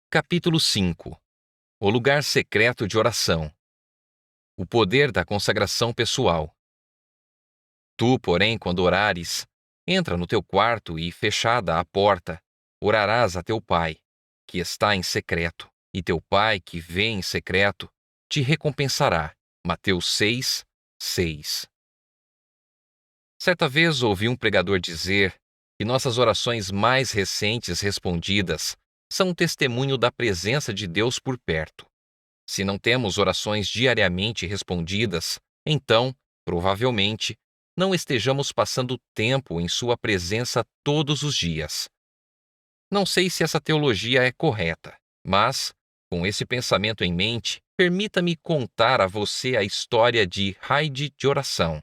Capítulo 5. O lugar secreto de oração. O poder da consagração pessoal. Tu, porém, quando orares, entra no teu quarto e, fechada a porta, orarás a teu pai, que está em secreto, e teu pai, que vê em secreto, te recompensará. Mateus 6, 6. Certa vez ouvi um pregador dizer que nossas orações mais recentes respondidas são um testemunho da presença de Deus por perto. Se não temos orações diariamente respondidas, então, provavelmente, não estejamos passando tempo em Sua presença todos os dias. Não sei se essa teologia é correta, mas, com esse pensamento em mente, permita-me contar a você a história de Hyde de oração.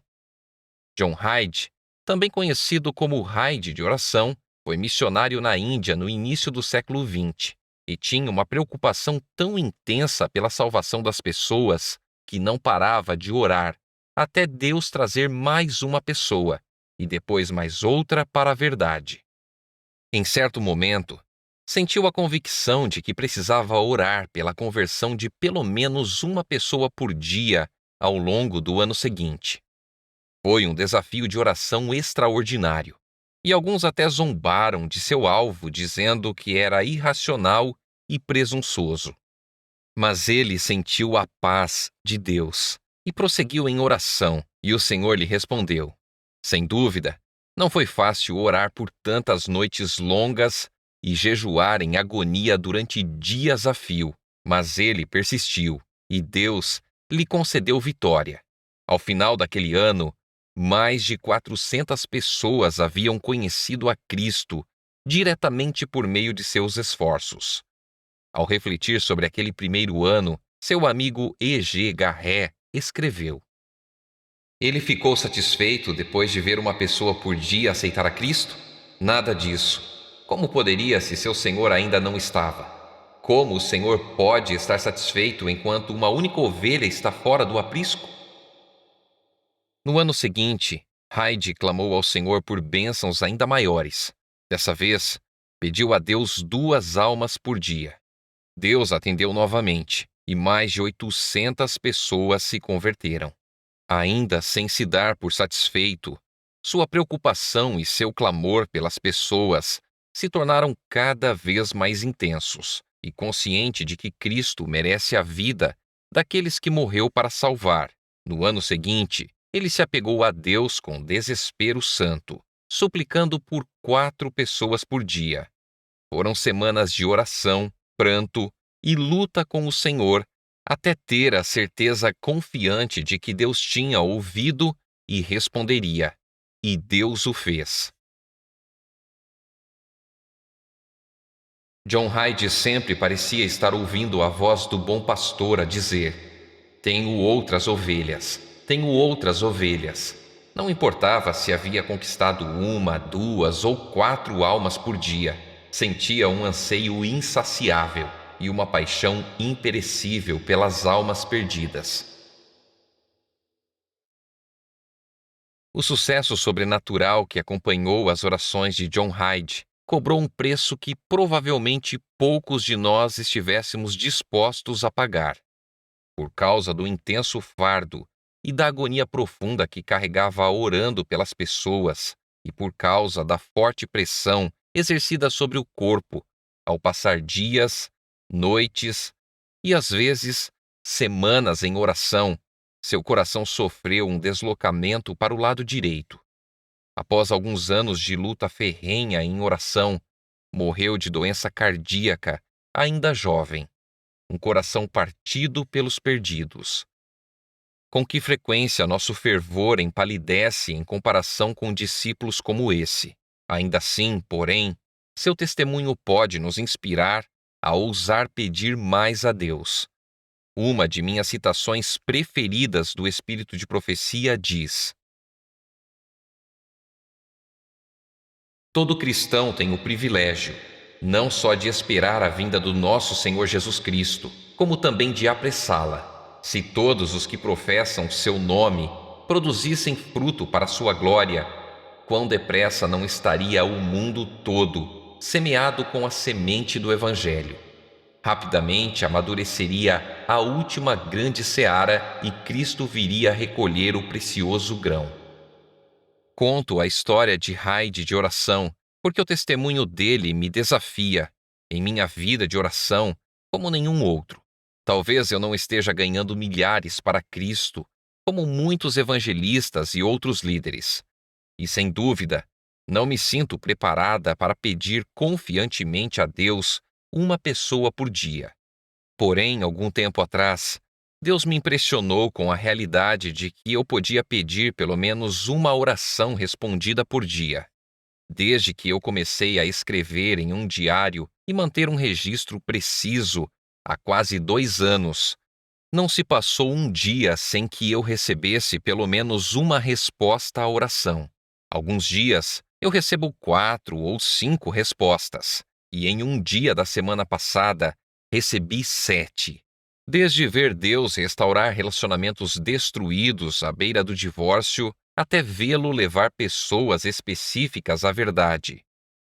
John Hyde, também conhecido como Hyde de oração, foi missionário na Índia no início do século XX e tinha uma preocupação tão intensa pela salvação das pessoas que não parava de orar até Deus trazer mais uma pessoa e depois mais outra para a verdade. Em certo momento, sentiu a convicção de que precisava orar pela conversão de pelo menos uma pessoa por dia ao longo do ano seguinte. Foi um desafio de oração extraordinário, e alguns até zombaram de seu alvo, dizendo que era irracional e presunçoso. Mas ele sentiu a paz de Deus e prosseguiu em oração, e o Senhor lhe respondeu. Sem dúvida, não foi fácil orar por tantas noites longas e jejuar em agonia durante dias a fio, mas ele persistiu, e Deus lhe concedeu vitória. Ao final daquele ano, mais de 400 pessoas haviam conhecido a Cristo diretamente por meio de seus esforços. Ao refletir sobre aquele primeiro ano, seu amigo E.G. Garré escreveu: Ele ficou satisfeito depois de ver uma pessoa por dia aceitar a Cristo? Nada disso. Como poderia se seu Senhor ainda não estava? Como o Senhor pode estar satisfeito enquanto uma única ovelha está fora do aprisco? No ano seguinte, Hyde clamou ao Senhor por bênçãos ainda maiores. Dessa vez, pediu a Deus 2 almas por dia. Deus atendeu novamente, e mais de 800 pessoas se converteram. Ainda sem se dar por satisfeito, sua preocupação e seu clamor pelas pessoas se tornaram cada vez mais intensos, e consciente de que Cristo merece a vida daqueles que morreu para salvar. No ano seguinte, ele se apegou a Deus com desespero santo, suplicando por 4 pessoas por dia. Foram semanas de oração, pranto e luta com o Senhor, até ter a certeza confiante de que Deus tinha ouvido e responderia. E Deus o fez. John Hyde sempre parecia estar ouvindo a voz do bom pastor a dizer: Tenho outras ovelhas, tenho outras ovelhas. Não importava se havia conquistado 1, 2 ou 4 almas por dia, sentia um anseio insaciável e uma paixão imperecível pelas almas perdidas. O sucesso sobrenatural que acompanhou as orações de John Hyde cobrou um preço que provavelmente poucos de nós estivéssemos dispostos a pagar. Por causa do intenso fardo e da agonia profunda que carregava orando pelas pessoas, e por causa da forte pressão exercida sobre o corpo, ao passar dias, noites e, às vezes, semanas em oração, seu coração sofreu um deslocamento para o lado direito. Após alguns anos de luta ferrenha em oração, morreu de doença cardíaca, ainda jovem, um coração partido pelos perdidos. Com que frequência nosso fervor empalidece em comparação com discípulos como esse. Ainda assim, porém, seu testemunho pode nos inspirar a ousar pedir mais a Deus. Uma de minhas citações preferidas do Espírito de Profecia diz: Todo cristão tem o privilégio, não só de esperar a vinda do nosso Senhor Jesus Cristo, como também de apressá-la. Se todos os que professam seu nome produzissem fruto para sua glória, quão depressa não estaria o mundo todo semeado com a semente do Evangelho. Rapidamente amadureceria a última grande seara e Cristo viria a recolher o precioso grão. Conto a história de Hyde de oração, porque o testemunho dele me desafia, em minha vida de oração, como nenhum outro. Talvez eu não esteja ganhando milhares para Cristo, como muitos evangelistas e outros líderes. E sem dúvida, não me sinto preparada para pedir confiantemente a Deus uma pessoa por dia. Porém, algum tempo atrás, Deus me impressionou com a realidade de que eu podia pedir pelo menos uma oração respondida por dia. Desde que eu comecei a escrever em um diário e manter um registro preciso há quase 2 anos, não se passou um dia sem que eu recebesse pelo menos uma resposta à oração. Alguns dias eu recebo 4 ou 5 respostas, e em um dia da semana passada recebi 7. Desde ver Deus restaurar relacionamentos destruídos à beira do divórcio, até vê-lo levar pessoas específicas à verdade,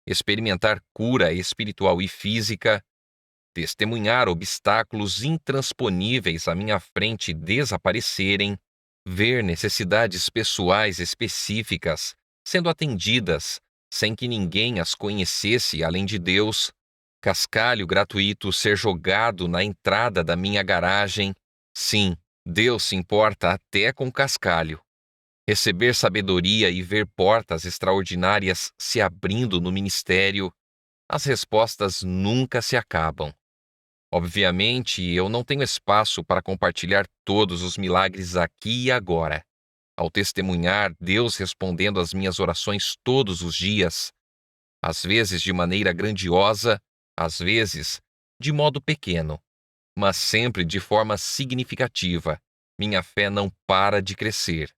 experimentar cura espiritual e física, testemunhar obstáculos intransponíveis à minha frente desaparecerem, ver necessidades pessoais específicas sendo atendidas sem que ninguém as conhecesse além de Deus, cascalho gratuito ser jogado na entrada da minha garagem. Sim, Deus se importa até com cascalho. Receber sabedoria e ver portas extraordinárias se abrindo no ministério, as respostas nunca se acabam. Obviamente, eu não tenho espaço para compartilhar todos os milagres aqui e agora. Ao testemunhar Deus respondendo às minhas orações todos os dias, às vezes de maneira grandiosa, às vezes de modo pequeno, mas sempre de forma significativa, minha fé não para de crescer.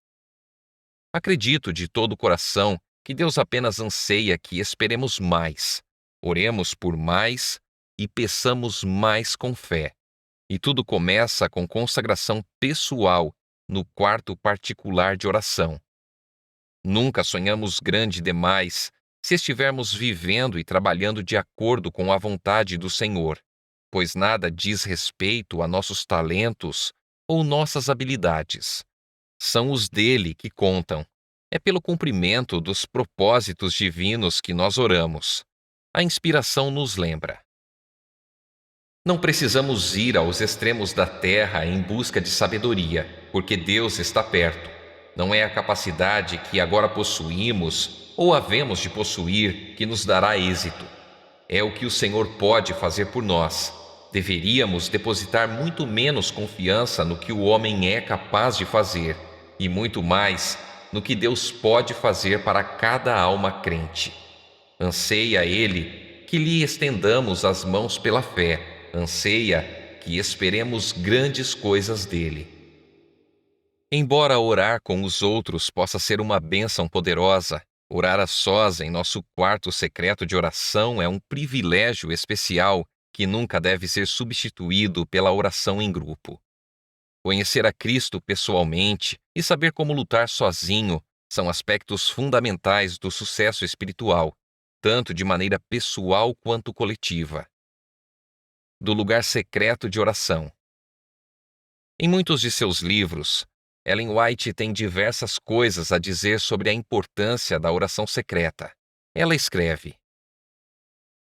Acredito de todo o coração que Deus apenas anseia que esperemos mais, oremos por mais e peçamos mais com fé. E tudo começa com consagração pessoal no quarto particular de oração. Nunca sonhamos grande demais se estivermos vivendo e trabalhando de acordo com a vontade do Senhor, pois nada diz respeito a nossos talentos ou nossas habilidades. São os dele que contam. É pelo cumprimento dos propósitos divinos que nós oramos. A inspiração nos lembra. Não precisamos ir aos extremos da terra em busca de sabedoria, porque Deus está perto. Não é a capacidade que agora possuímos ou havemos de possuir que nos dará êxito. É o que o Senhor pode fazer por nós. Deveríamos depositar muito menos confiança no que o homem é capaz de fazer e muito mais no que Deus pode fazer para cada alma crente. Anseia Ele que lhe estendamos as mãos pela fé, anseia que esperemos grandes coisas dele. Embora orar com os outros possa ser uma bênção poderosa, orar a sós em nosso quarto secreto de oração é um privilégio especial que nunca deve ser substituído pela oração em grupo. Conhecer a Cristo pessoalmente e saber como lutar sozinho são aspectos fundamentais do sucesso espiritual, tanto de maneira pessoal quanto coletiva. Do lugar secreto de oração. Em muitos de seus livros, Ellen White tem diversas coisas a dizer sobre a importância da oração secreta. Ela escreve: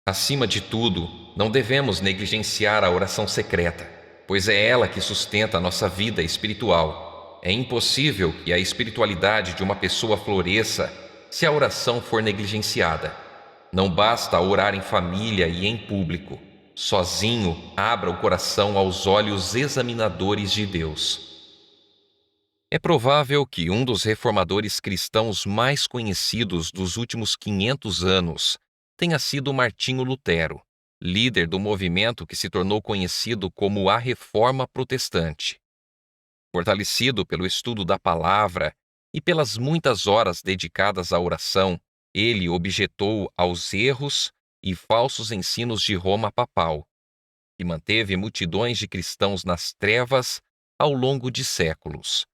acima de tudo, não devemos negligenciar a oração secreta, pois é ela que sustenta a nossa vida espiritual. É impossível que a espiritualidade de uma pessoa floresça se a oração for negligenciada. Não basta orar em família e em público. Sozinho, abra o coração aos olhos examinadores de Deus. É provável que um dos reformadores cristãos mais conhecidos dos últimos 500 anos tenha sido Martinho Lutero, líder do movimento que se tornou conhecido como a Reforma Protestante. Fortalecido pelo estudo da palavra e pelas muitas horas dedicadas à oração, ele objetou aos erros e falsos ensinos de Roma papal, e manteve multidões de cristãos nas trevas ao longo de séculos.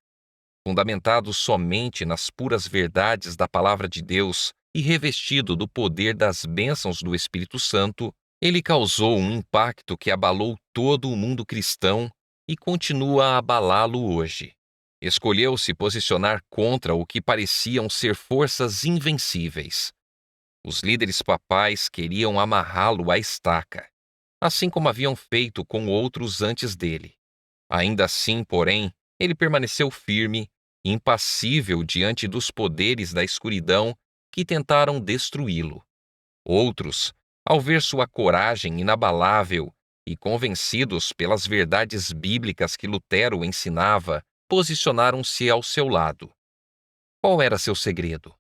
Fundamentado somente nas puras verdades da Palavra de Deus e revestido do poder das bênçãos do Espírito Santo, Ele causou um impacto que abalou todo o mundo cristão e continua a abalá-lo hoje. Escolheu se posicionar contra o que pareciam ser forças invencíveis. Os líderes papais queriam amarrá-lo à estaca, assim como haviam feito com outros antes dele. Ainda assim, porém, ele permaneceu firme, impassível diante dos poderes da escuridão que tentaram destruí-lo. Outros, ao ver sua coragem inabalável e convencidos pelas verdades bíblicas que Lutero ensinava, posicionaram-se ao seu lado. Qual era seu segredo?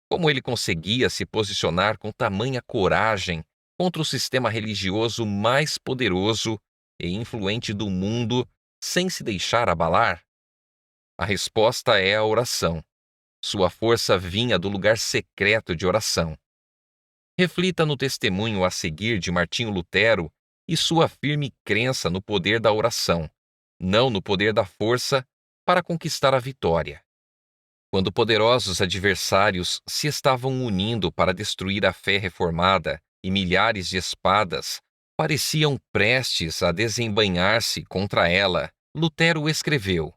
Como ele conseguia se posicionar com tamanha coragem contra o sistema religioso mais poderoso e influente do mundo sem se deixar abalar? A resposta é a oração. Sua força vinha do lugar secreto de oração. Reflita no testemunho a seguir de Martinho Lutero e sua firme crença no poder da oração, não no poder da força, para conquistar a vitória. Quando poderosos adversários se estavam unindo para destruir a fé reformada e milhares de espadas pareciam prestes a desembainhar-se contra ela, Lutero escreveu: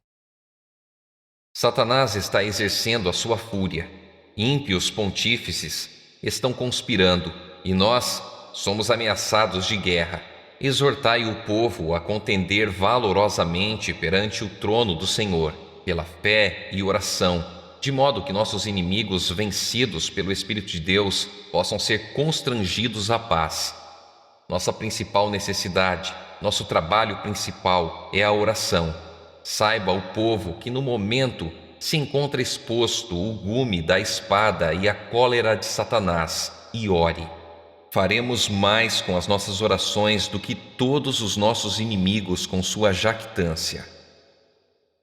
Satanás está exercendo a sua fúria. Ímpios pontífices estão conspirando, e nós somos ameaçados de guerra. Exortai o povo a contender valorosamente perante o trono do Senhor, pela fé e oração, de modo que nossos inimigos, vencidos pelo Espírito de Deus, possam ser constrangidos à paz. Nossa principal necessidade, nosso trabalho principal é a oração. Saiba o povo que no momento se encontra exposto o gume da espada e a cólera de Satanás, e ore. Faremos mais com as nossas orações do que todos os nossos inimigos com sua jactância.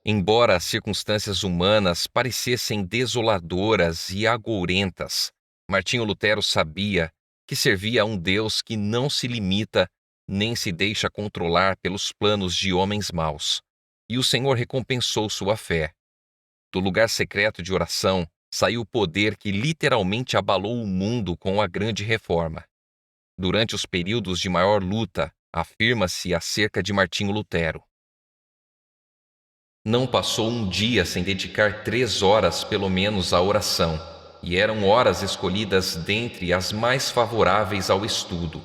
Embora as circunstâncias humanas parecessem desoladoras e agourentas, Martinho Lutero sabia que servia a um Deus que não se limita nem se deixa controlar pelos planos de homens maus. E o Senhor recompensou sua fé. Do lugar secreto de oração saiu o poder que literalmente abalou o mundo com a grande reforma. Durante os períodos de maior luta, afirma-se acerca de Martinho Lutero: não passou um dia sem dedicar 3 horas pelo menos à oração, e eram horas escolhidas dentre as mais favoráveis ao estudo.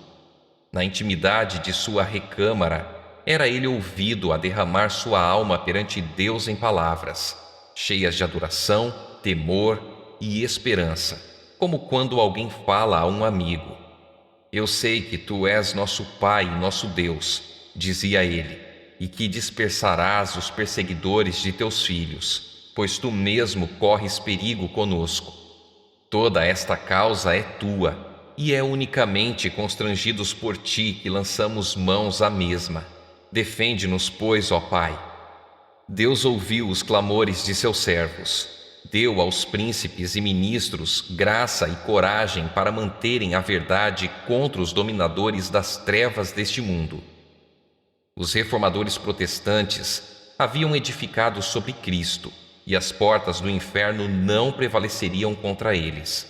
Na intimidade de sua recâmara, era ele ouvido a derramar sua alma perante Deus em palavras, cheias de adoração, temor e esperança, como quando alguém fala a um amigo. Eu sei que tu és nosso Pai e nosso Deus, dizia ele, e que dispersarás os perseguidores de teus filhos, pois tu mesmo corres perigo conosco. Toda esta causa é tua, e é unicamente constrangidos por ti que lançamos mãos à mesma. Defende-nos, pois, ó Pai. Deus ouviu os clamores de seus servos. Deu aos príncipes e ministros graça e coragem para manterem a verdade contra os dominadores das trevas deste mundo. Os reformadores protestantes haviam edificado sobre Cristo, e as portas do inferno não prevaleceriam contra eles.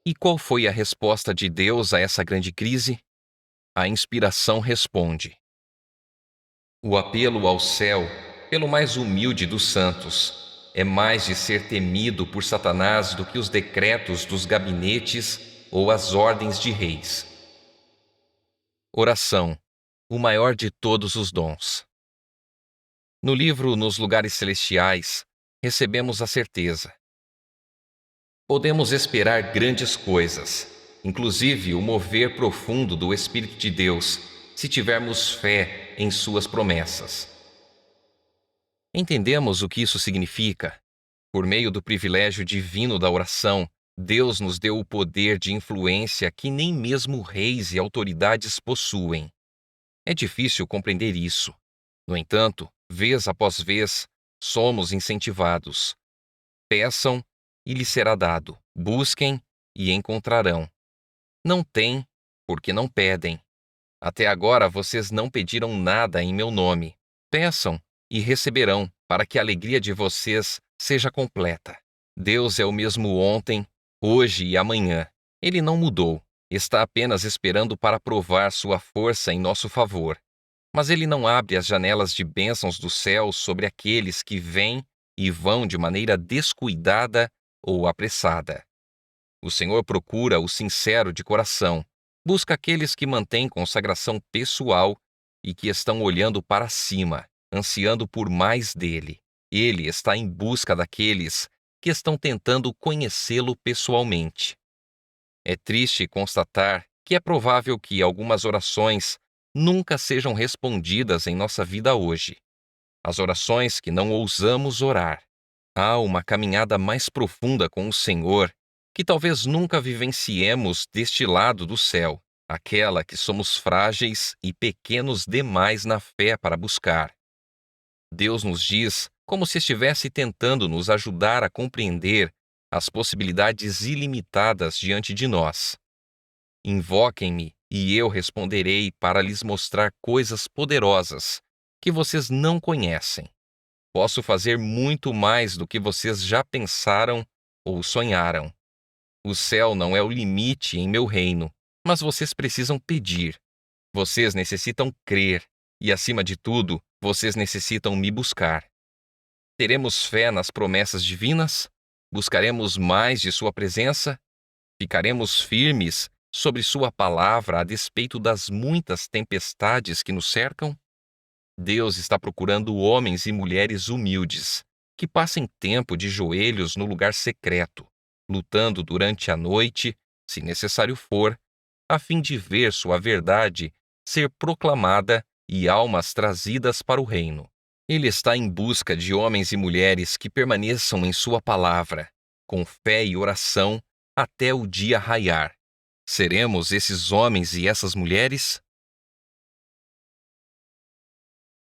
E qual foi a resposta de Deus a essa grande crise? A inspiração responde. O apelo ao céu, pelo mais humilde dos santos, é mais de ser temido por Satanás do que os decretos dos gabinetes ou as ordens de reis. Oração, o maior de todos os dons. No livro Nos Lugares Celestiais, recebemos a certeza. Podemos esperar grandes coisas, inclusive o mover profundo do Espírito de Deus, se tivermos fé em suas promessas. Entendemos o que isso significa? Por meio do privilégio divino da oração, Deus nos deu o poder de influência que nem mesmo reis e autoridades possuem. É difícil compreender isso. No entanto, vez após vez, somos incentivados. Peçam e lhes será dado. Busquem e encontrarão. Não têm, porque não pedem. Até agora vocês não pediram nada em meu nome. Peçam e receberão, para que a alegria de vocês seja completa. Deus é o mesmo ontem, hoje e amanhã. Ele não mudou. Está apenas esperando para provar sua força em nosso favor. Mas ele não abre as janelas de bênçãos do céu sobre aqueles que vêm e vão de maneira descuidada ou apressada. O Senhor procura o sincero de coração, busca aqueles que mantêm consagração pessoal e que estão olhando para cima, ansiando por mais dele. Ele está em busca daqueles que estão tentando conhecê-lo pessoalmente. É triste constatar que é provável que algumas orações nunca sejam respondidas em nossa vida hoje. As orações que não ousamos orar. Há uma caminhada mais profunda com o Senhor que talvez nunca vivenciemos deste lado do céu, aquela que somos frágeis e pequenos demais na fé para buscar. Deus nos diz como se estivesse tentando nos ajudar a compreender as possibilidades ilimitadas diante de nós. Invoquem-me e eu responderei para lhes mostrar coisas poderosas que vocês não conhecem. Posso fazer muito mais do que vocês já pensaram ou sonharam. O céu não é o limite em meu reino, mas vocês precisam pedir. Vocês necessitam crer e, acima de tudo, vocês necessitam me buscar. Teremos fé nas promessas divinas? Buscaremos mais de sua presença? Ficaremos firmes sobre sua palavra a despeito das muitas tempestades que nos cercam? Deus está procurando homens e mulheres humildes, que passem tempo de joelhos no lugar secreto, lutando durante a noite, se necessário for, a fim de ver sua verdade ser proclamada e almas trazidas para o reino. Ele está em busca de homens e mulheres que permaneçam em sua palavra, com fé e oração, até o dia raiar. Seremos esses homens e essas mulheres?